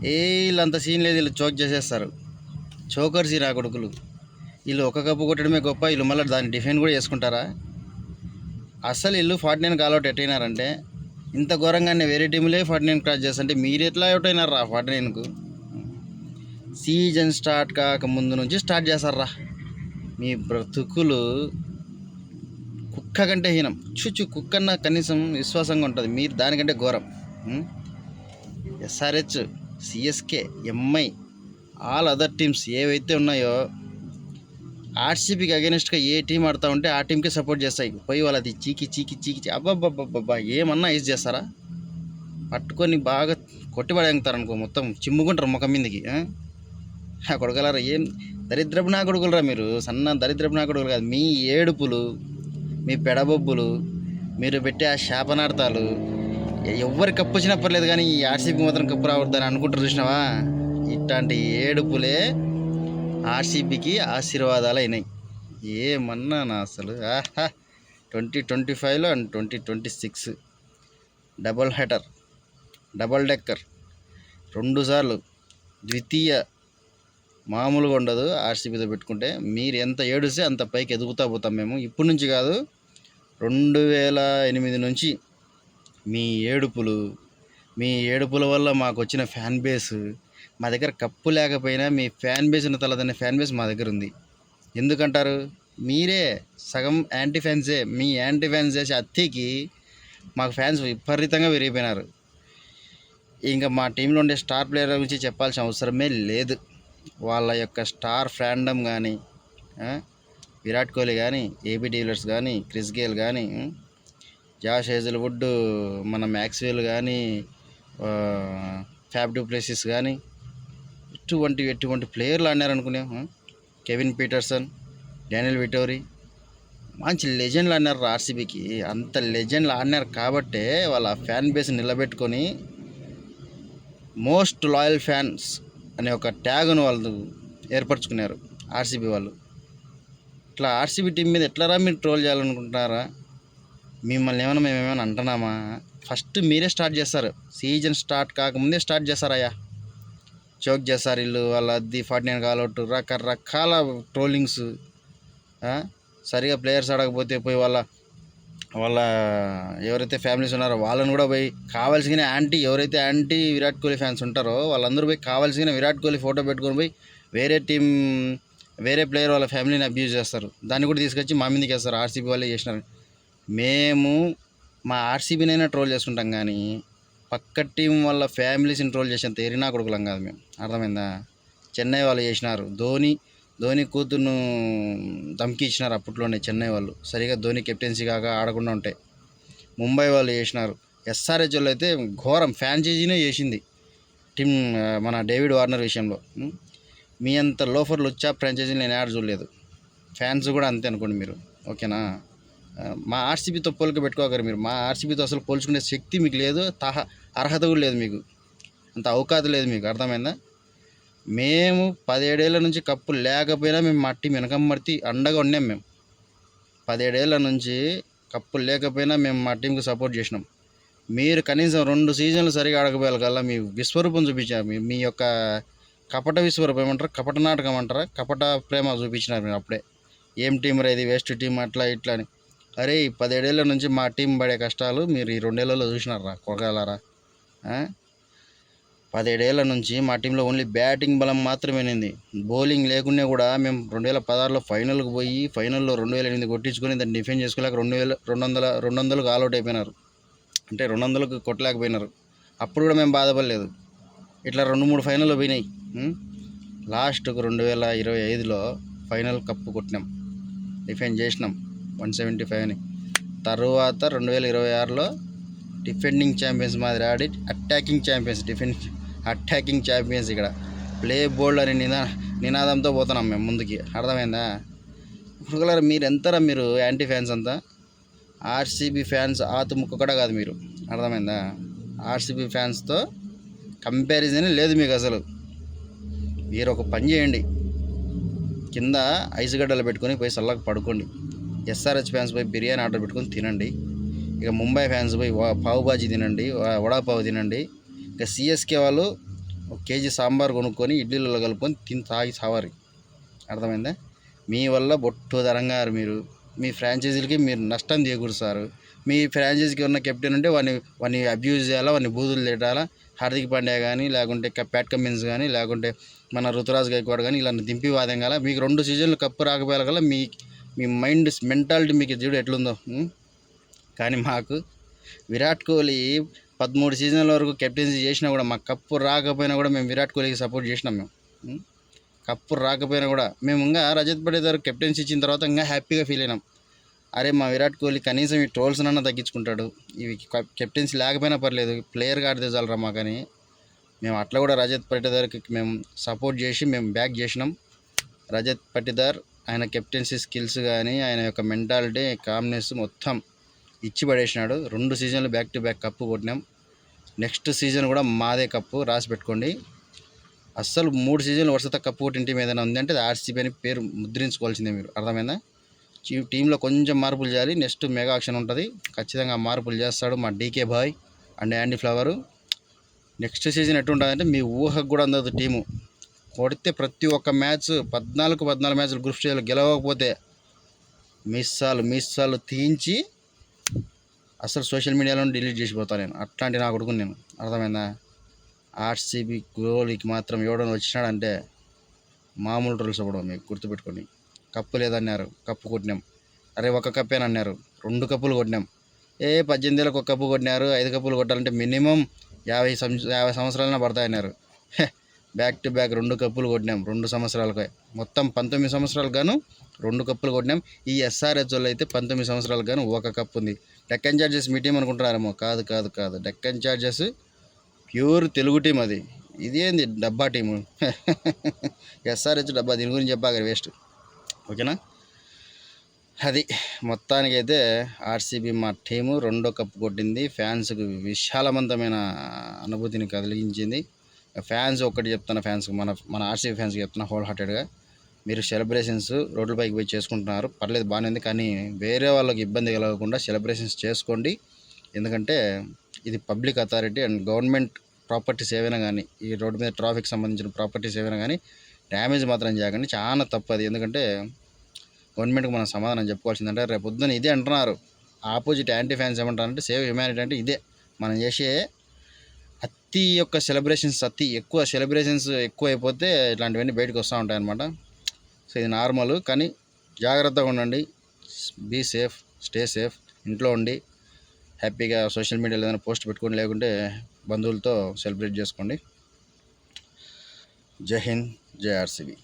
వీళ్ళంత scene లేదు, వీళ్ళు choke చేసేస్తారు. చోకర్ సీన్ ఆ కొడుకులు. వీళ్ళు ఒక కప్పు కొట్టడమే గొప్ప, వీళ్ళు మళ్ళీ దాన్ని డిఫెండ్ కూడా చేసుకుంటారా? అసలు వీళ్ళు 49 ఆల్అౌట్ ఎట్టయినారంటే, ఇంత ఘోరంగానే వేరే టీములే 49 క్రాస్ చేస్తుంటే మీరు ఎట్లా అవుట్ అయినారా 49కు? సీజన్ స్టార్ట్ కాక ముందు నుంచి స్టార్ట్ చేస్తారా మీ బ్రతుకులు. కుక్క కంటే హీనం. కుక్కన్న కనీసం విశ్వాసంగా ఉంటుంది, మీరు దానికంటే ఘోరం. SRH, CSK, MI, all other teams ఏవైతే ఉన్నాయో ఆర్సీబీకి అగెనిస్ట్గా ఏ టీం ఆడుతూ ఉంటే ఆ టీంకే సపోర్ట్ చేస్తాయి. పోయి వాళ్ళది చీకి చీకి చీకి అబ్బాబ్బాబ్బా ఏమన్నా యూజ్ చేస్తారా? పట్టుకొని బాగా కొట్టిపడేంగుతారు అనుకో, మొత్తం చిమ్ముకుంటారు ముఖం మీదకి. కొడగలరా, ఏం దరిద్రపు నా కొడుకులరా మీరు, సన్న దరిద్రపు నా కొడుకులు కాదు. మీ ఏడుపులు, మీ పెడబొబ్బులు, మీరు పెట్టే ఆ శాపనార్థాలు, ఎవరి కప్పు వచ్చినా పర్లేదు కానీ ఈ ఆర్సీబీకి మాత్రం కప్పు రావద్దని అనుకుంటారు చూసినావా? ఇట్లాంటి ఏడుపులే ఆర్సీబీకి ఆశీర్వాదాలు అయినాయి. ఏమన్నా నా అసలు 2025లో అండ్ 2026 డబుల్ హెటర్, డబుల్ డెక్కర్ 2 సార్లు ద్వితీయ మామూలుగా ఉండదు. ఆర్సీబీతో పెట్టుకుంటే మీరు ఎంత ఏడుస్తే అంత పైకి ఎదుగుతా పోతాం మేము. ఇప్పటి నుంచి కాదు, 2008 నుంచి మీ ఏడుపుల వల్ల మాకు వచ్చిన ఫ్యాన్ బేస్, మా దగ్గర కప్పు లేకపోయినా మీ ఫ్యాన్ బేస్ ఉన్న తలదనే ఫ్యాన్ బేస్ మా దగ్గర ఉంది. ఎందుకంటారు? మీరే సగం యాంటీ ఫ్యాన్సే. మీ యాంటీ ఫ్యాన్స్ చేసే అత్తికి మాకు ఫ్యాన్స్ విపరీతంగా విరిగిపోయినారు. ఇంకా మా టీంలో ఉండే స్టార్ ప్లేయర్ గురించి చెప్పాల్సిన అవసరమే లేదు. వాళ్ళ యొక్క స్టార్ ఫ్యాండమ్ కానీ, విరాట్ కోహ్లీ కానీ, ఏబీ డివిలియర్స్ కానీ, క్రిస్ గేల్ కానీ, జాష్ హేజల్వుడ్, మన మ్యాక్స్వెల్ కానీ, ఫ్యాబ్ డు ప్లెసిస్ కానీ, ఎటువంటి ప్లేయర్లు ఆడినారనుకున్నాం. కెవిన్ పీటర్సన్, డానియల్ విటోరీ, మంచి లెజెండ్లు ఆడినారు ఆర్సీబీకి. అంత లెజెండ్లు ఆడినారు కాబట్టే వాళ్ళ ఫ్యాన్ బేస్ నిలబెట్టుకొని మోస్ట్ లాయల్ ఫ్యాన్స్ అనే ఒక ట్యాగ్ను వాళ్ళు ఏర్పరచుకున్నారు ఆర్సీబీ వాళ్ళు. ఇట్లా ఆర్సీబీ టీం మీద ఎట్లరా మీరు ట్రోల్ చేయాలనుకుంటున్నారా? మిమ్మల్ని మేమేమైనా అంటున్నామా? ఫస్ట్ మీరే స్టార్ట్ చేస్తారు. సీజన్ స్టార్ట్ కాకముందే స్టార్ట్ చేస్తారయ్యా. చోక్ చేస్తారు వీళ్ళు, వాళ్ళ అది 49 ఆల్అౌట్, రకరకాల ట్రోలింగ్స్. సరిగా ప్లేయర్స్ ఆడకపోతే పోయి వాళ్ళ ఎవరైతే ఫ్యామిలీస్ ఉన్నారో వాళ్ళని కూడా పోయి కావాల్సిన ఎవరైతే యాంటీ విరాట్ కోహ్లీ ఫ్యాన్స్ ఉంటారో వాళ్ళందరూ పోయి కావాల్సిన విరాట్ కోహ్లీ ఫోటో పెట్టుకొని పోయి వేరే ప్లేయర్ వాళ్ళ ఫ్యామిలీని అబ్యూజ్ చేస్తారు. దాన్ని కూడా తీసుకొచ్చి మా మీదకి వేస్తారు. ఆర్సీబీ వాళ్ళే చేసినారు. మేము మా ఆర్సీబీనైనా ట్రోల్ చేసుకుంటాం కానీ పక్క టీం వాళ్ళ ఫ్యామిలీస్ని ట్రోల్ చేసేంత ఎరినా కొడుకులం కాదు మేము. అర్థమైందా? చెన్నై వాళ్ళు చేసినారు. ధోని కూతురును ధమ్కి ఇచ్చినారు అప్పట్లోనే చెన్నై వాళ్ళు, సరిగా ధోని కెప్టెన్సీ కాక ఆడకుండా ఉంటాయి. ముంబై వాళ్ళు చేసినారు. ఎస్ఆర్హెచ్ వాళ్ళు అయితే ఘోరం ఫ్రాంచైజీనే చేసింది టీం మన డేవిడ్ వార్నర్ విషయంలో. మీ అంత లోఫర్లు వచ్చా ఫ్రాంచైజీని నేను యాడ్ చూడలేదు. ఫ్యాన్స్ కూడా అంతే అనుకోండి మీరు, ఓకేనా? మా ఆర్సీబీతో పోలిక పెట్టుకోగలరు మీరు. మా ఆర్సీబీతో అసలు పోల్చుకునే శక్తి మీకు లేదు, అర్హత కూడా లేదు, మీకు అంత అవకాశం లేదు మీకు. అర్థమైందా? మేము 17 ఏళ్ళ నుంచి కప్పు లేకపోయినా మేము మా టీం వెనకమ్మర్తి అండగా ఉన్నాం. మేము 17 ఏళ్ళ నుంచి కప్పు లేకపోయినా మేము మా టీంకి సపోర్ట్ చేసినాం. మీరు కనీసం 2 సీజన్లు సరిగా ఆడకపోయాలి కల్లా మీ విశ్వరూపం చూపించారు. మీ యొక్క కపట విశ్వరూపం ఏమంటారు, కపట నాటకం అంటారా, కపట ప్రేమ చూపించినారు మీరు. అప్పుడే ఏం టీం రా ఇది, వేస్ట్ టీం అట్లా ఇట్లా అని. అరే 17 ఏళ్ళ నుంచి మా టీం పడే కష్టాలు మీరు ఈ 2 ఏళ్లలో చూసినారా కొరగాలరా? 17 ఏళ్ళ నుంచి మా టీంలో ఓన్లీ బ్యాటింగ్ బలం మాత్రమే ఉంది. బౌలింగ్ లేకున్నా కూడా మేము 2016లో ఫైనల్కి పోయి ఫైనల్లో 2008 కొట్టించుకొని దాన్ని డిఫెండ్ చేసుకోలేక 200కు ఆల్అౌట్ అయిపోయినారు. అంటే 200కు కొట్టలేకపోయినారు. అప్పుడు కూడా మేము బాధపడలేదు. ఇట్లా 2-3 ఫైనల్లో పోయినాయి. లాస్ట్కు 2025లో ఫైనల్ కప్పు కొట్టినాం, డిఫెండ్ చేసినాం 175 తర్వాత 2026లో డిఫెండింగ్ ఛాంపియన్స్ మాదిరి ఆడి అటాకింగ్ ఛాంపియన్స్ ఇక్కడ ప్లే బోల్డ్ అని నినాదంతో పోతున్నాం మేము ముందుకి. అర్థమైందా? ఇప్పుడు మీరు ఎంతరా మీరు యాంటీ ఫ్యాన్స్ అంతా? ఆర్సీబీ ఫ్యాన్స్ ఆతుముక్క కూడా కాదు మీరు. అర్థమైందా? ఆర్సీబీ ఫ్యాన్స్తో కంపారిజన్ లేదు మీకు అసలు. మీరు ఒక పని చేయండి, కింద ఐస్ గడ్డలు పెట్టుకొని పోయి చల్లగా పడుకోండి. ఎస్ఆర్హెచ్ ఫ్యాన్స్ పోయి బిర్యానీ ఆర్డర్ పెట్టుకొని తినండి. ఇక ముంబై ఫ్యాన్స్ పోయి పావు బాజీ తినండి, వడాపావు తినండి. ఇక సిఎస్కే వాళ్ళు ఒక కేజీ సాంబార్ కొనుక్కొని ఇడ్లీలలో కలుపుకొని తిని తాగి సావారి. అర్థమైందా? మీ వల్ల బొట్టు ధరంగారు మీరు. మీ ఫ్రాంచైజీలకి మీరు నష్టం చేకూరుస్తారు. మీ ఫ్రాంచైజీకి ఉన్న కెప్టెన్ ఉంటే వాడిని అబ్యూజ్ చేయాలా, వాడిని బూతులు తిట్టాలా. హార్దిక్ పాండ్యా కానీ, లేకుంటే ప్యాట్ కమిన్స్ కానీ, లేకుంటే మన రుతురాజ్ గైక్వాడ్ కానీ ఇలా దింపి వాదం గల. మీకు 2 సీజన్లు కప్పు రాకపోయాల గల మీ మైండ్ మెంటాలిటీ మీకు చూడు ఎట్లుందో. కానీ మాకు విరాట్ కోహ్లీ 13 సీజన్ల వరకు కెప్టెన్సీ చేసినా కూడా మాకు కప్పు రాకపోయినా కూడా మేము విరాట్ కోహ్లీకి సపోర్ట్ చేసినాం. మేము కప్పు రాకపోయినా కూడా మేము ఇంకా రజత్ పటిదార్ కెప్టెన్సీ ఇచ్చిన తర్వాత ఇంకా హ్యాపీగా ఫీల్ అయినాం. అరే మా విరాట్ కోహ్లీ కనీసం ఈ ట్రోల్స్నన్నా తగ్గించుకుంటాడు, ఇవి కెప్టెన్సీ లేకపోయినా పర్లేదు, ప్లేయర్గా ఆడితే చాలరా మాకని మేము అట్లా కూడా రజత్ పటిదార్కి మేము సపోర్ట్ చేసి మేము బ్యాక్ చేసినాం. రజత్ పటిదార్ ఆయన కెప్టెన్సీ స్కిల్స్ కానీ, ఆయన యొక్క మెంటాలిటీ, కామ్నెస్ మొత్తం ఇచ్చి పడేసినాడు. 2 సీజన్లు బ్యాక్ టు బ్యాక్ కప్పు కొట్టినాం. నెక్స్ట్ సీజన్ కూడా మాదే కప్పు, రాసి పెట్టుకోండి. అస్సలు 3 సీజన్లు వరుసత కప్పు కొట్టిన టీం ఏదైనా ఉంది అంటే అది ఆర్సీబీ అని పేరు ముద్రించుకోవాల్సిందే మీరు. అర్థమైందా? టీంలో కొంచెం మార్పులు చేయాలి. నెక్స్ట్ మెగా ఆక్షన్ ఉంటుంది, ఖచ్చితంగా మార్పులు చేస్తాడు మా డీకే బాయ్ and Andy flower. Next season ఎట్లుంటుందంటే మీ ఊహకు కూడా అందదు. టీము కొడితే ప్రతి ఒక్క మ్యాచ్ 14 మ్యాచ్లు గ్రూప్ స్టేజ్లో గెలవకపోతే మిస్సాలు తీయించి అసలు సోషల్ మీడియాలో డిలీట్ చేసిపోతాను నేను. అట్లాంటి నా కొడుకుని నేను. అర్థమైందా? ఆర్సీబీ గోల్కి మాత్రం ఎవడని వచ్చినాడంటే మామూలు రూల్స్ అవ్వడం మీకు గుర్తుపెట్టుకోండి. కప్పు లేదన్నారు, కప్పు కొట్టినాం. అరే ఒక కప్పేనన్నారు, 2 కప్పులు కొట్టినాం. 18 ఏళ్ళకి ఒక కప్పు కొట్టినారు, 5 కప్పులు కొట్టాలంటే మినిమం 50 సంవత్సరాలైనా పడతాయన్నారు. బ్యాక్ టు బ్యాక్ 2 కప్పులు కొట్టినాం 2 సంవత్సరాలకే. మొత్తం 19 సంవత్సరాలకు గాను 2 కప్పులు కొట్టినాం. ఈ ఎస్ఆర్హెచ్ వాళ్ళు అయితే 19 సంవత్సరాలకు గాను 1 కప్పు ఉంది. డెక్కన్ చార్జెస్ మీ టీం అనుకుంటున్నారేమో, కాదు. Deccan charges pure Telugu team అది. ఇదేంది డబ్బా టీము. ఎస్ఆర్హెచ్ డబ్బా, దీని గురించి చెప్పాక వేస్ట్. ఓకేనా? అది మొత్తానికైతే ఆర్సీబీ మా టీము 2వ కప్పు కొట్టింది. ఫ్యాన్స్కి విశాలవంతమైన అనుభూతిని కలిగించింది. ఫ్యాన్స్ ఒక్కటి చెప్తున్నా, ఫ్యాన్స్కి మన ఆర్సీబీ ఫ్యాన్స్కి చెప్తున్నా హోల్ హార్టెడ్గా, మీరు సెలబ్రేషన్స్ రోడ్లపైకి పోయి చేసుకుంటున్నారు, పర్లేదు, బాగానే ఉంది. కానీ వేరే వాళ్ళకి ఇబ్బంది కలగకుండా సెలబ్రేషన్స్ చేసుకోండి. ఎందుకంటే ఇది public authority and government properties ఏవైనా కానీ, ఈ రోడ్డు మీద ట్రాఫిక్ సంబంధించిన ప్రాపర్టీస్ ఏవైనా కానీ డ్యామేజ్ మాత్రం చేయకండి. చాలా తప్పది. ఎందుకంటే గవర్నమెంట్కి మనం సమాధానం చెప్పుకోవాల్సిందంటే రేపు పొద్దున ఇదే అంటున్నారు. ఆపోజిట్ యాంటీ ఫ్యాన్స్ ఏమంటారంటే సేవ్ హ్యుమానిటీ అంటే ఇదే. మనం చేసే ఎక్కువ సెలబ్రేషన్స్ ఎక్కువ అయిపోతే ఇట్లాంటివన్నీ బయటకు వస్తూ ఉంటాయి అన్నమాట. సో ఇది నార్మల్, కానీ జాగ్రత్తగా ఉండండి. Be safe, stay safe. ఇంట్లో ఉండి హ్యాపీగా సోషల్ మీడియాలో ఏదైనా పోస్ట్ పెట్టుకోండి, లేకుంటే బంధువులతో సెలబ్రేట్ చేసుకోండి. జై హింద్, జై ఆర్సీబీ.